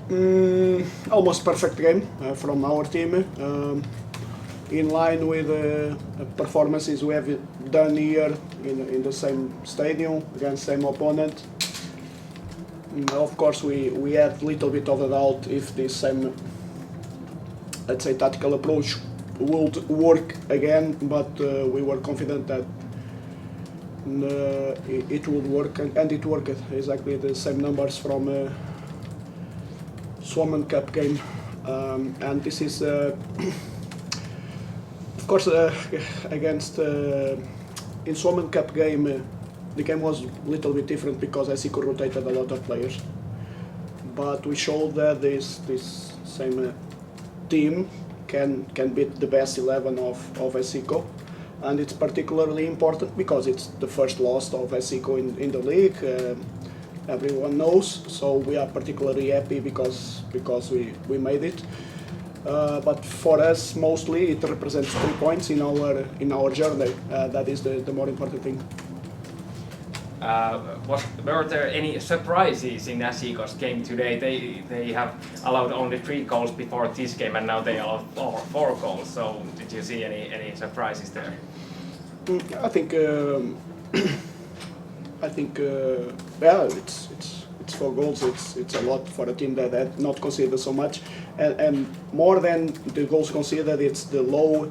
Almost perfect game from our team. In line with the performances we have done here in the same stadium against same opponent. Of course, we had a little bit of a doubt if this same, let's say, tactical approach would work again, but we were confident that it would work, and it worked. Exactly the same numbers from Suomen Cup game, and this is, of course, against in Suomen Cup game. The game was a little bit different because SJK rotated a lot of players, but we showed that this same team can beat the best 11 of SJK, and it's particularly important because it's the first loss of SJK in the league. Everyone knows, so we are particularly happy because we made it. But for us, mostly it represents 3 points in our journey. That is the more important thing. Were there any surprises in SJK's game today? They have allowed only 3 goals before this game, and now they allowed 4 goals. So did you see any surprises there? I think well, it's 4 goals. It's a lot for a team that had not conceded so much, and more than the goals conceded, it's the low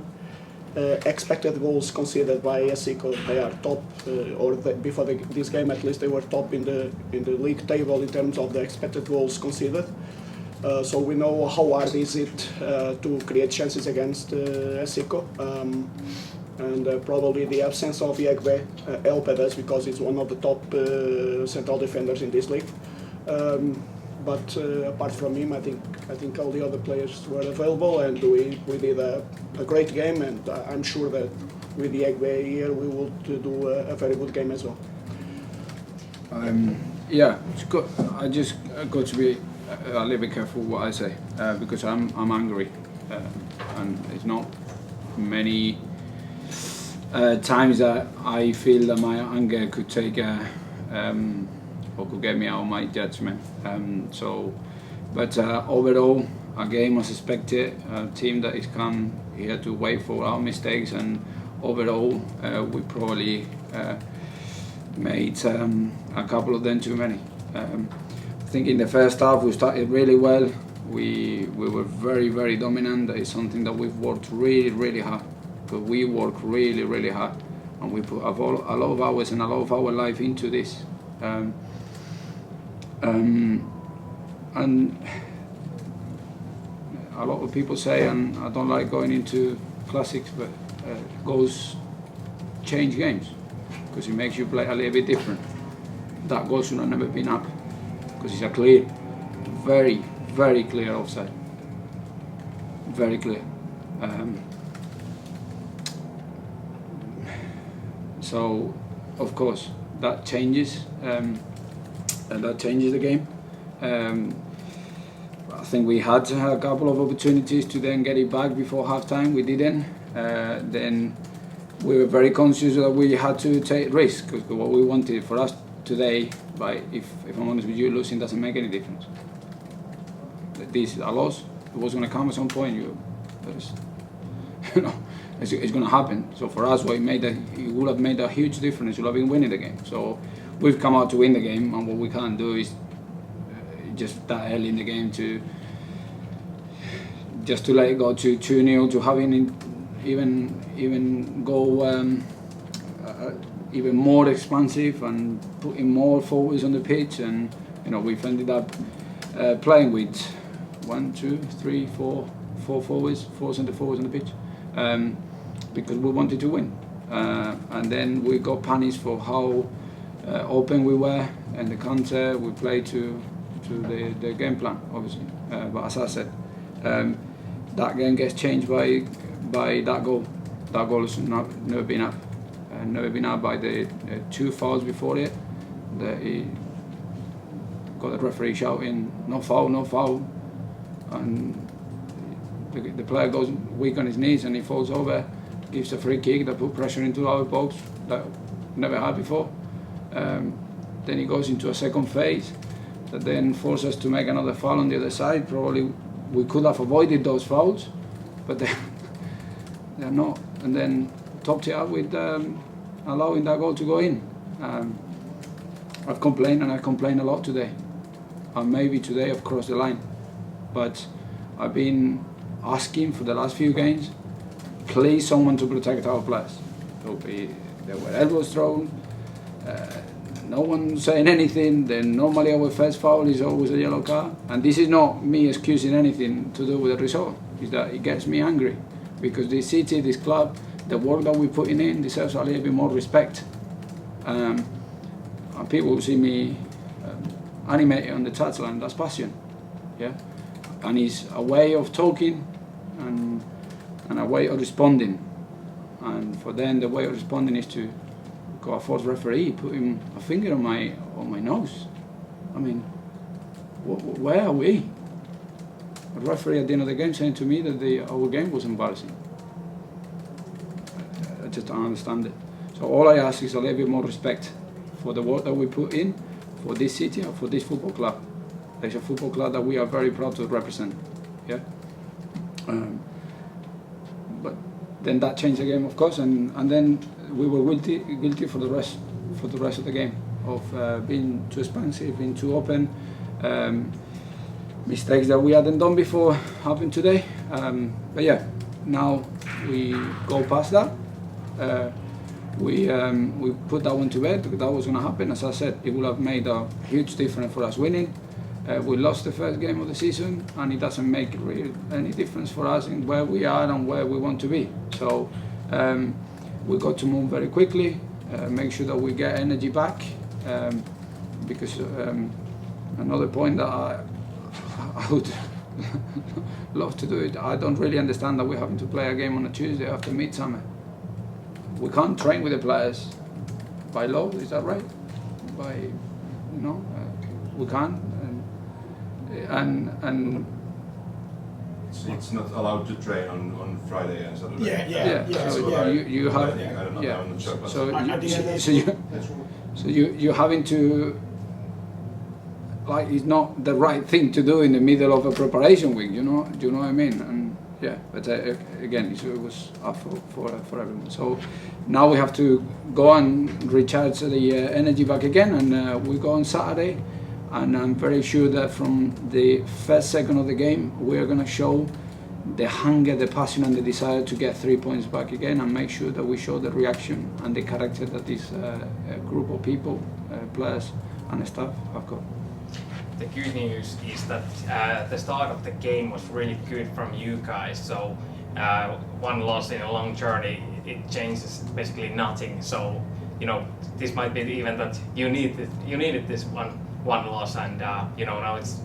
expected goals conceded by SJK. They are top, before this game at least they were top in the league table in terms of the expected goals conceded. So we know how hard is it to create chances against SJK, and probably the absence of Yegbe helped us because he's one of the top central defenders in this league. But apart from him, I think all the other players were available, and we did a great game, and I'm sure that with the Yegbe here we will do a very good game as well. Yeah, it's good. I just got to be a little bit careful what I say because I'm angry, and it's not many times that I feel that my anger could take or could get me out of my judgment. But overall, a game as expected, a team that is come here to wait for our mistakes, and overall we probably made a couple of them too many. I think in the first half we started really well. We were very dominant. That is something that we've worked really hard. But we work really hard, and we put a lot of hours and a lot of our life into this. And a lot of people say, and I don't like going into classics, but goals change games because it makes you play a little bit different. That goal should have never been up because it's a clear, very clear offside. Very clear. So, of course, that changes. And that changes the game. I think we had a couple of opportunities to then get it back before halftime. We didn't. Then we were very conscious that we had to take risks because what we wanted for us today, if I'm honest with you, losing doesn't make any difference. This is a loss. It was going to come at some point. It's going to happen. So for us, it would have made a huge difference. It would have been winning the game. So we've come out to win the game, and what we can't do is just that early in the game to let it go to 2-0, to having even go even more expansive and putting more forwards on the pitch, and we've ended up playing with 1, 2, 3, 4 forwards, 4 centre forwards on the pitch, because we wanted to win, and then we got punished for how open we were, and the counter we played to the game plan, obviously. But as I said, that game gets changed by that goal. That goal has never been up. Never been up by the 2 fouls before it. He got the referee shouting, no foul, and the player goes weak on his knees and he falls over, gives a free kick that put pressure into our box that never had before. Then he goes into a second phase that then forced us to make another foul on the other side. Probably we could have avoided those fouls, but they're not. And then topped it up with allowing that goal to go in. I've complained, and I complained a lot today. And maybe today I've crossed the line, but I've been asking for the last few games, please someone to protect our players. There were elbows thrown, no one saying anything. Then normally our first foul is always a yellow card, and this is not me excusing anything to do with the result. It's that it gets me angry, because this city, this club, the work that we're putting in deserves a little bit more respect. And people see me animated on the touchline. That's passion, yeah. And it's a way of talking and a way of responding. And for them, the way of responding is to go a fourth referee, put him a finger on my nose. I mean, where are we? A referee at the end of the game saying to me that our game was embarrassing. I just don't understand it. So all I ask is a little bit more respect for the work that we put in, for this city and for this football club. It's a football club that we are very proud to represent. Yeah. But then that changed the game, of course, and then we were guilty for the rest of the game of being too expansive, being too open. Mistakes that we hadn't done before happened today. But yeah, now we go past that. We put that one to bed. That was going to happen. As I said, it would have made a huge difference for us winning. We lost the first game of the season, and it doesn't make really any difference for us in where we are and where we want to be. So we got to move very quickly, make sure that we get energy back, because another point that I would love to do it. I don't really understand that we're having to play a game on a Tuesday after midsummer. We can't train with the players by law, is that right? We can't, and it's not allowed to train on Friday and Saturday. Yeah. So you have, I don't know, yeah. I'm not sure, but So you're having to, like, it's not the right thing to do in the middle of a preparation week. Do you know what I mean? And yeah, but again, it was up for everyone. So now we have to go and recharge the energy back again, and we go on Saturday. And I'm very sure that from the first second of the game, we're going to show the hunger, the passion, and the desire to get 3 points back again, and make sure that we show the reaction and the character that this group of people, players and staff, have got. The good news is that the start of the game was really good from you guys. So one loss in a long journey, it changes basically nothing. So this might be even that you needed this one loss, and now it's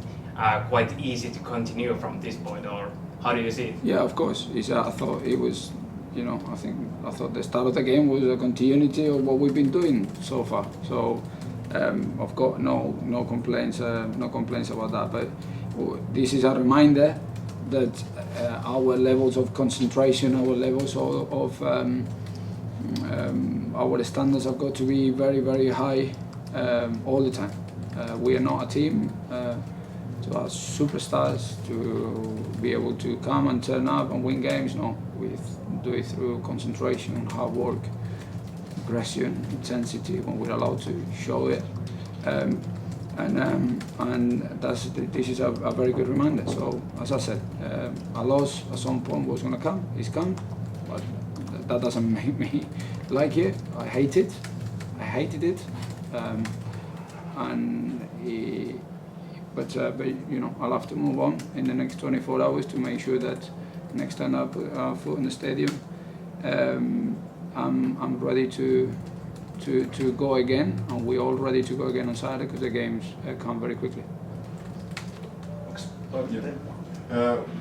quite easy to continue from this point. Or how do you see it? Yeah, of course. I thought it was, I thought the start of the game was a continuity of what we've been doing so far. So I've got no complaints about that. But this is a reminder that our levels of concentration, our levels of our standards have got to be very, very high all the time. We are not a team to have superstars to be able to come and turn up and win games. No, we do it through concentration, hard work, aggression, intensity when we're allowed to show it, and this is a very good reminder. So as I said, a loss at some point was going to come. It's come, but that doesn't make me like it. I hate it. I hated it. But I'll have to move on in the next 24 hours to make sure that next time I put our foot in the stadium, I'm ready to go again, and we're all ready to go again on Saturday, because the games come very quickly.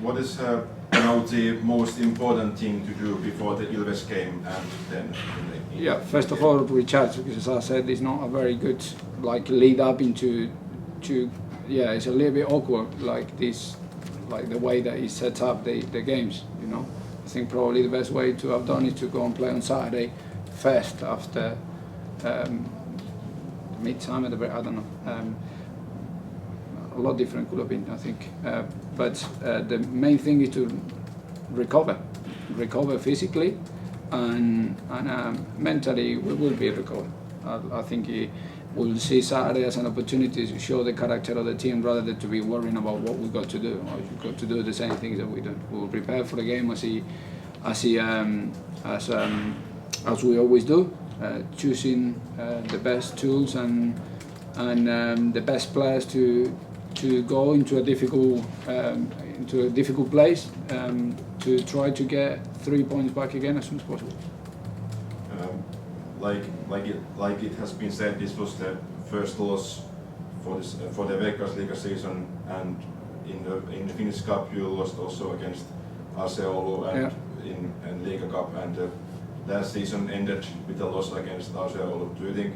What is now the most important thing to do before the Ilves game and then? Yeah, first of all, recharge, because as I said, it's not a very good lead up into. It's a little bit awkward, like the way that he sets up the games. I think probably the best way to have done is to go and play on Saturday first after mid-time at the break. I don't know. a lot different could have been, I think. But the main thing is to recover physically, and mentally we will be recovered. I think we'll see Saturday as an opportunity to show the character of the team rather than to be worrying about what we got to do. Or we've got to do the same things that we do. We'll prepare for the game as we always do, choosing the best tools and the best players to go into a difficult place to try to get 3 points back again as soon as possible. Like it has been said, this was the first loss for the Veikkausliigan season, and in the Finnish Cup you lost also against AC Oulu and in Liiga Cup, and last season ended with a loss against AC Oulu. Do you think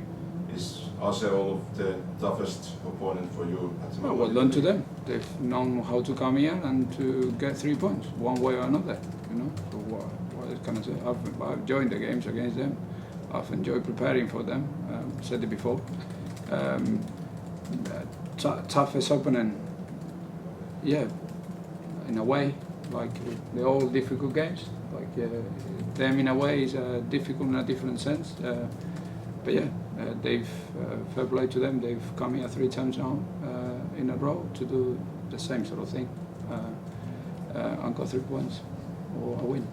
is AC Oulu the toughest opponent for you at the moment? Well done to them. They've known how to come here and to get 3 points, one way or another. You know, so what can I say? I've joined the games against them. I've enjoyed preparing for them. Said it before. Toughest opponent, yeah, in a way. Like they're all difficult games. Like them in a way is difficult in a different sense. But yeah, they've fair play to them. They've come here 3 times now in a row to do the same sort of thing and got 3 points or a win.